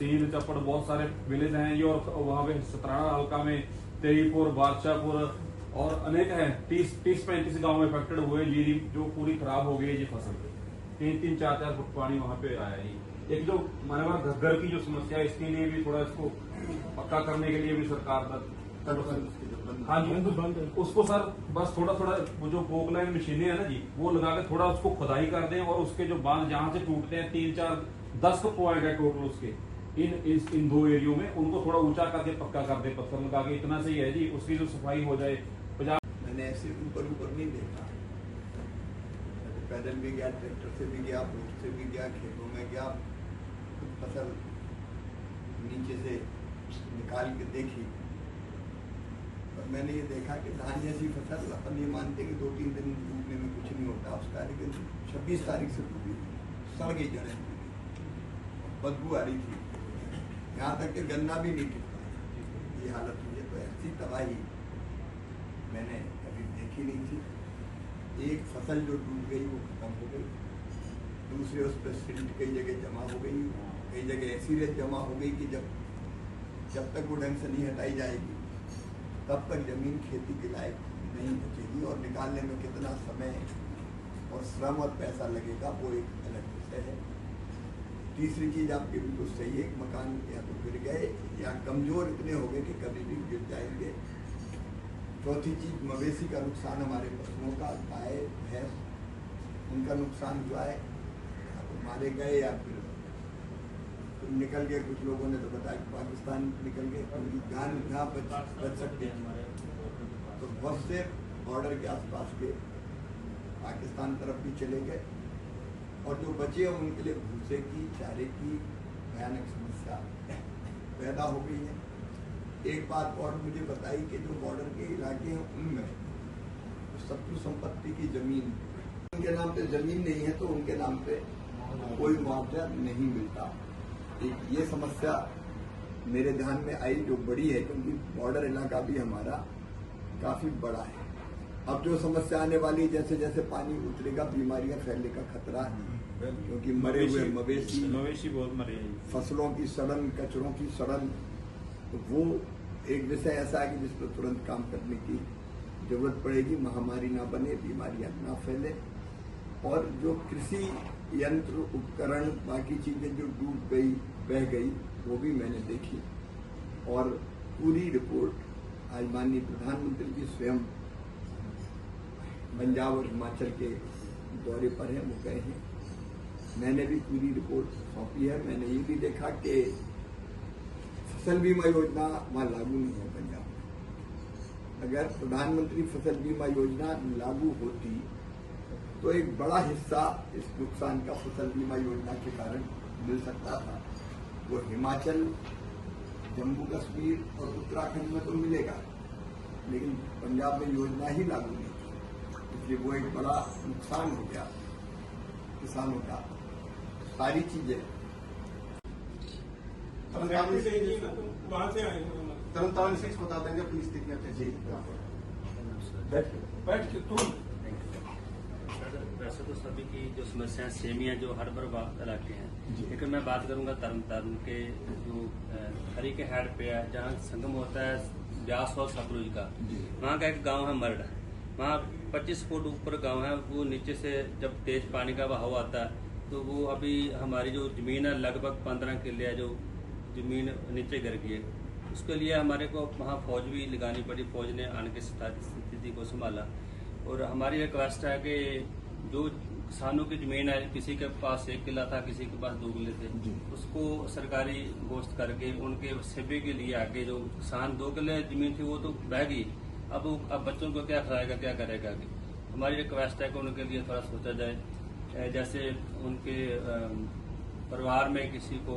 Seal चप्पड़ बहुत सारे village हैं ये, और वहाँ पे सतराना हल्का में तेईपुर, बादशाहपुर और अनेक हैं, 30-35 गांव अफेक्टेड हुए। जीरी जो पूरी खराब हो गई है जी फसल, 3-3, 4-4 फुट पानी वहाँ पे आया है। एक जो हमारे वहाँ घग्गर की जो समस्या है, इसके लिए भी थोड़ा इसको पक्का करने के लिए भी सरकार हाँ जी उसको सर बस थोड़ा वो जो पोकलाइन मशीनें है ना जी, वो लगा के थोड़ा उसको खुदाई कर दें, और उसके जो बांध जहां से टूटते हैं 3-4-10 पॉइंट है टोटल उसके इन 2 एरियो में, उनको थोड़ा ऊंचा करके पक्का कर दे, पत्थर लगा के। इतना सही है जी, उसकी जो सफाई हो जाए। मैंने ऐसे ऊपर नहीं देखा, पैदल भी गया, ट्रैक्टर से भी गया, बोट से भी गया, खेतों में गया, फसल नीचे से निकाल के देखी। और मैंने ये देखा कि धान जैसी फसल, अपन ये मानते कि 2-3 दिन डूबने में कुछ नहीं होता उसका, लेकिन 26 तारीख से डूबी, सड़ गई जड़ें, बदबू आ रही थी, यहाँ तक कि गन्ना भी नहीं टिकता। ये हालत हुई है, तो ऐसी तबाही मैंने कभी देखी नहीं थी। एक फसल जो डूब गई वो खत्म हो गई, दूसरे उस पर सिल्ट कई जगह जमा हो गई, कई जगह ऐसी रेत जमा हो गई कि जब तक वो ढंग से नहीं हटाई जाएगी तब तक जमीन खेती के लायक नहीं बचेगी, और निकालने में कितना समय और श्रम और पैसा लगेगा वो एक अलग विषय है। तीसरी चीज आपकी बिल्कुल सही है, मकान या तो गिर गए या कमजोर इतने हो गए कि कभी भी गिर जाएंगे। चौथी चीज मवेशी का नुकसान, हमारे पशुओं का, गाय भैंस, उनका नुकसान हुआ है, या तो मारे गए या फिर निकल गए। कुछ लोगों ने तो बताया कि पाकिस्तान निकल गए, उनकी जान जहाँ बच सकती है। तो बहुत से बॉर्डर के आसपास के पाकिस्तान तरफ भी चले गए, और जो बचे उनके लिए भूसे की, चारे की भयानक समस्या पैदा हो गई है। एक बात और मुझे बताई कि जो बॉर्डर के इलाके हैं उनमें शत्रु संपत्ति की जमीन, उनके नाम पे जमीन नहीं है तो उनके नाम पे कोई मुआवजा नहीं मिलता। ये समस्या मेरे ध्यान में आई, जो बड़ी है, क्योंकि बॉर्डर इलाका भी हमारा काफी बड़ा है। अब जो समस्या आने वाली, जैसे जैसे पानी उतरेगा बीमारियां फैलने का खतरा है, क्योंकि मरे हुए मवेशी बहुत मरे, फसलों की सड़न, कचरों की सड़न, तो वो एक विषय ऐसा है कि जिस पर तुरंत काम करने की जरूरत पड़ेगी, महामारी ना बने, बीमारियां ना फैले। और जो कृषि यंत्र, उपकरण, बाकी चीजें जो डूब गई, बह गई, वो भी मैंने देखी। और पूरी रिपोर्ट आज माननीय प्रधानमंत्री जी स्वयं पंजाब और हिमाचल के दौरे पर हैं, वो गए हैं, मैंने भी पूरी रिपोर्ट सौंपी है। मैंने ये भी देखा कि फसल बीमा योजना वहाँ लागू नहीं है पंजाब में। अगर प्रधानमंत्री फसल बीमा योजना लागू होती तो एक बड़ा हिस्सा इस नुकसान का फसल बीमा योजना के कारण मिल सकता था। वो हिमाचल, जम्मू कश्मीर और उत्तराखंड में तो मिलेगा, लेकिन पंजाब में योजना ही लागू नहीं की, इसलिए वो एक बड़ा नुकसान हो गया किसानों का। सारी चीजें वहां से आए, तरन से बता देंगे, प्लीज दिखने जी बैठ के तुम। वैसे तो सभी की जो समस्याएं सेम ही है, जो हर बर्बाद इलाके हैं, लेकिन मैं बात करूंगा तरन के जो हरी के हेड पे है, जहाँ संगम होता है ब्यास और सतलुज का, वहाँ का एक गांव है मरड, वहाँ 25 फुट ऊपर गांव है। वो नीचे से जब तेज पानी का बहाव आता है तो वो अभी हमारी जो जमीन है लगभग 15 किले है, जो जमीन नीचे गिर गई है, उसके लिए हमारे को वहाँ फौज भी लगानी पड़ी। फौज ने आने के स्थिति को संभाला। और हमारी रिक्वेस्ट है कि जो किसानों की जमीन है, किसी के पास 1 किला था, किसी के पास 2 किले थे, उसको सरकारी गोश्त करके उनके सेबे के लिए आगे, जो किसान 2 किले जमीन थी वो तो बह गई, अब बच्चों को क्या खाएगा, क्या करेगा आगे। हमारी रिक्वेस्ट है कि उनके लिए थोड़ा सोचा जाए, जैसे उनके परिवार में किसी को